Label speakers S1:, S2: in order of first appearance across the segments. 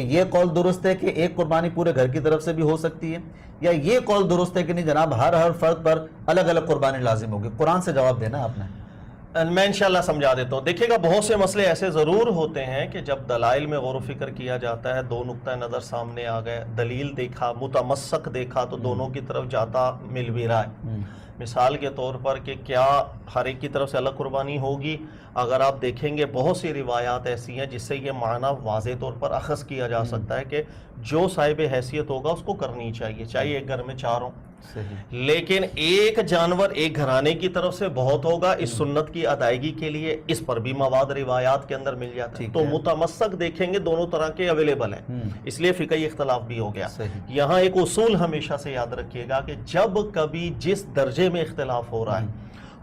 S1: یہ قول درست ہے کہ ایک قربانی پورے گھر کی طرف سے بھی ہو سکتی ہے، یا یہ قول درست ہے کہ نہیں جناب ہر فرد پر الگ الگ قربانی لازم ہوگی؟ قرآن سے جواب دینا آپ نے۔
S2: میں انشاءاللہ سمجھا دیتا ہوں۔ دیکھیے گا بہت سے مسئلے ایسے ضرور ہوتے ہیں کہ جب دلائل میں غور و فکر کیا جاتا ہے، دو نقطہ نظر سامنے آ گئے، دلیل دیکھا، متمسک دیکھا، تو دونوں کی طرف جاتا مل بھی رہا ہے۔ مثال کے طور پر کہ کیا ہر ایک کی طرف سے الگ قربانی ہوگی؟ اگر آپ دیکھیں گے بہت سی روایات ایسی ہیں جس سے یہ معنی واضح طور پر اخذ کیا جا سکتا ہے کہ جو صاحب حیثیت ہوگا اس کو کرنی چاہیے، چاہیے ایک گھر میں چار ہوں، لیکن ایک جانور ایک گھرانے کی طرف سے بہت ہوگا اس سنت کی ادائیگی کے لیے، اس پر بھی مواد روایات کے اندر مل جاتا ہے۔ تو متمسک دیکھیں گے دونوں طرح کے اویلیبل ہیں، اس لیے فقہی اختلاف بھی ہو گیا۔ یہاں ایک اصول ہمیشہ سے یاد رکھیے گا کہ جب کبھی جس درجے میں اختلاف ہو رہا ہے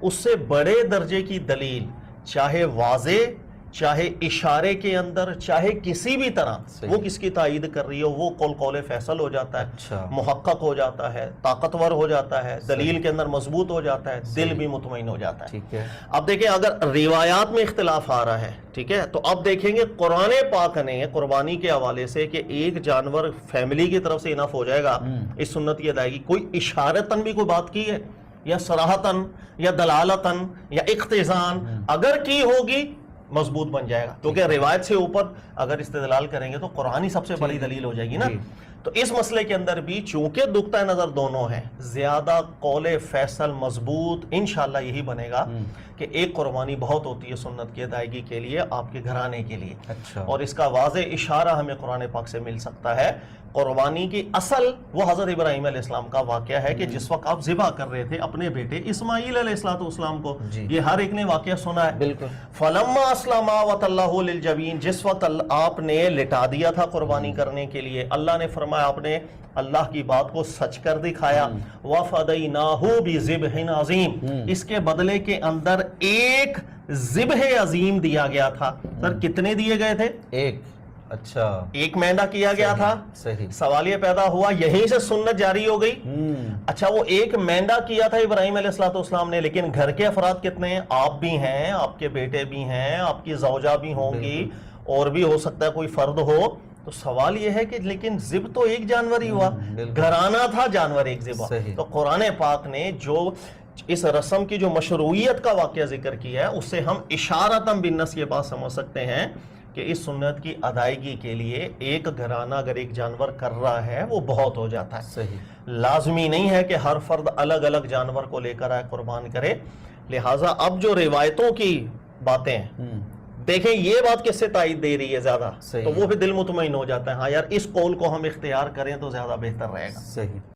S2: اس سے بڑے درجے کی دلیل، چاہے واضح، چاہے اشارے کے اندر، چاہے کسی بھی طرح، وہ کس کی تائید کر رہی ہو، وہ قول فیصل ہو جاتا ہے، محقق ہو جاتا ہے، طاقتور ہو جاتا ہے، دلیل کے اندر مضبوط ہو جاتا ہے، دل بھی مطمئن ہو جاتا ہے۔ اب دیکھیں اگر روایات میں اختلاف آ رہا ہے، ٹھیک ہے، تو اب دیکھیں گے قرآن پاک نے قربانی کے حوالے سے کہ ایک جانور فیملی کی طرف سے انف ہو جائے گا اس سنت کی ادائیگی، کوئی اشارتاً بھی کوئی بات کی ہے یا صراحتاً یا دلالتاً یا اقتضاً؟ اگر کی ہوگی مضبوط بن جائے گا، کیونکہ روایت سے اوپر اگر استدلال کریں گے تو قرآن ہی سب سے بڑی دلیل ہو جائے گی نا۔ تو اس مسئلے کے اندر بھی چونکہ نقطہ نظر دونوں ہیں، زیادہ قول فیصل مضبوط انشاءاللہ یہی بنے گا کہ ایک قربانی بہت ہوتی ہے سنت کی ادائیگی کے لیے، آپ کے گھرانے کے لیے، اور اس کا واضح اشارہ ہمیں قرآن پاک سے مل سکتا ہے۔ قربانی کی اصل وہ حضرت ابراہیم علیہ السلام کا واقعہ ہے کہ جس وقت آپ ذبح کر رہے تھے اپنے بیٹے اسماعیل علیہ السلام کو، یہ ہر ایک نے واقعہ سنا ہے۔ فَلَمَّا أَسْلَمَا وَتَلَّهُ لِلْجَبِينِ، جس وقت آپ نے لٹا دیا تھا قربانی کرنے کے لیے، اللہ نے فرمایا آپ نے اللہ کی بات کو سچ کر دکھایا، وَفَدَيْنَاهُ بِذِبْحٍ عَظِيمٍ، اس کے بدلے کے اندر ایک ذبح عظیم دیا گیا تھا۔ سر کتنے دیے گئے تھے؟ ایک مینڈا کیا گیا تھا۔ سوال یہ پیدا ہوا یہیں سے سنت جاری ہو گئی۔ اچھا وہ ایک مینڈا کیا تھا ابراہیم علیہ السلام نے، لیکن گھر کے افراد کتنے ہیں؟ آپ بھی ہیں، آپ کے بیٹے بھی ہیں، آپ کی زوجہ بھی ہوں گی، اور بھی ہو سکتا ہے کوئی فرد ہو۔ تو سوال یہ ہے کہ لیکن ذبح تو ایک جانور ہی ہوا، گھرانہ تھا جانور ایک ذبح۔ تو قرآن پاک نے جو اس رسم کی جو مشروعیت کا واقعہ ذکر کیا ہے، اس سے ہم اشارتاً بالنص یہ بات سمجھ سکتے ہیں کہ اس سنت کی ادائیگی کے لیے ایک گھرانہ اگر ایک جانور کر رہا ہے وہ بہت ہو جاتا ہے۔ لازمی نہیں ہے کہ ہر فرد الگ الگ جانور کو لے کر آئے قربان کرے۔ لہٰذا اب جو روایتوں کی باتیں ہیں، دیکھیں یہ بات کس سے تائید دے رہی ہے زیادہ، تو وہ بھی دل مطمئن ہو جاتا ہے، ہاں یار اس قول کو ہم اختیار کریں تو زیادہ بہتر رہے گا۔